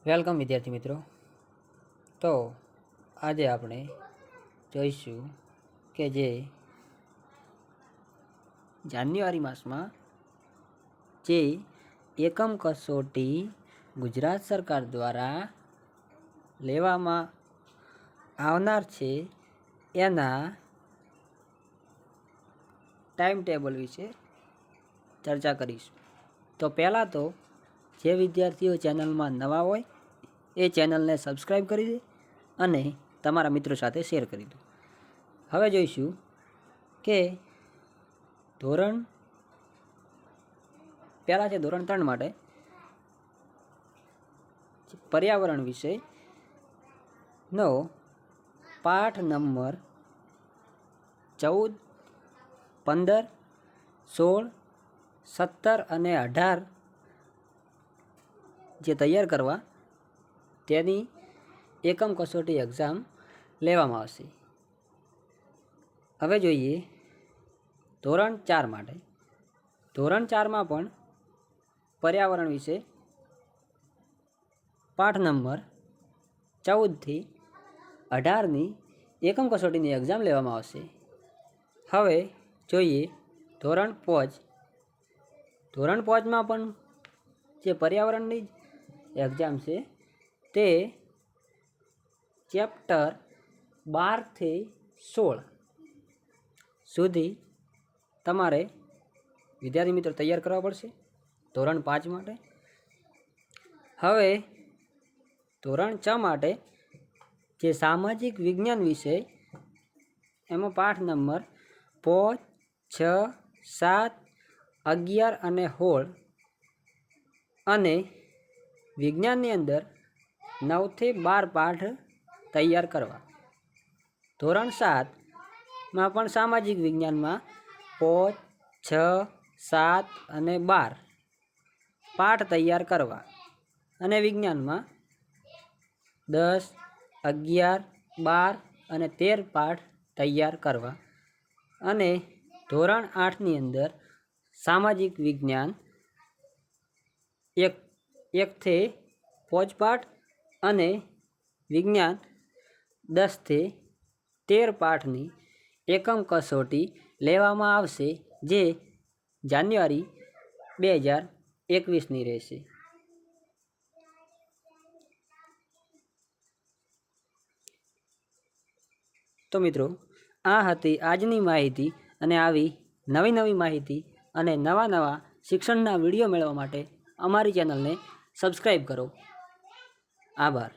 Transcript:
Welcome વિદ્યાર્થી મિત્રો। તો આજે આપણે જોઈશું કે જે જાન્યુઆરી માસમાં જે એકમ કસોટી ગુજરાત સરકાર દ્વારા લેવામાં આવનાર છે એના ટાઈમ ટેબલ વિશે ચર્ચા કરીશું। તો પહેલાં તો જે વિદ્યાર્થીઓ ચેનલમાં નવા હોય એ ચેનલને સબસ્ક્રાઈબ કરી દે અને તમારા મિત્રો સાથે શેર કરી દો। હવે જોઈશું કે પહેલાં છે ધોરણ 3 માટે પર્યાવરણ વિષયનો પાઠ નંબર 14, 15, 16, 17 અને 18 જે તૈયાર કરવા તેની એકમ કસોટી એક્ઝામ લેવામાં આવશે। હવે જોઈએ ધોરણ 4 માટે। ધોરણ 4માં પણ પર્યાવરણ વિશે પાઠ નંબર 14થી 18ની એકમ કસોટીની એક્ઝામ લેવામાં આવશે। હવે જોઈએ ધોરણ 5। ધોરણ 5માં પણ જે પર્યાવરણની એક્ઝામ છે તે ચેપ્ટર 12થી 16 સુધી તમારે વિદ્યાર્થી મિત્રો તૈયાર કરવા પડશે ધોરણ 5 માટે। હવે ધોરણ 6 માટે જે સામાજિક વિજ્ઞાન વિષય એમાં પાઠ નંબર 5, 6, 7, 11 અને 16 અને વિજ્ઞાનની અંદર 9થી 12 પાઠ તૈયાર કરવા। ધોરણ 7માં પણ સામાજિક વિજ્ઞાનમાં 5, 6, 7 અને 12 પાઠ તૈયાર કરવા અને વિજ્ઞાનમાં 10, 11, 12 અને 13 પાઠ તૈયાર કરવા અને ધોરણ 8ની અંદર સામાજિક વિજ્ઞાન 1થી 5 પાઠ અને વિજ્ઞાન 10થી 13 પાઠની એકમ કસોટી લેવામાં આવશે જે જાન્યુઆરી 2021ની રહેશે। તો મિત્રો આ હતી આજની માહિતી અને આવી નવી માહિતી અને નવા શિક્ષણના વિડીયો મેળવવા માટે અમારી ચેનલને સબસ્ક્રાઈબ કરો। આભાર।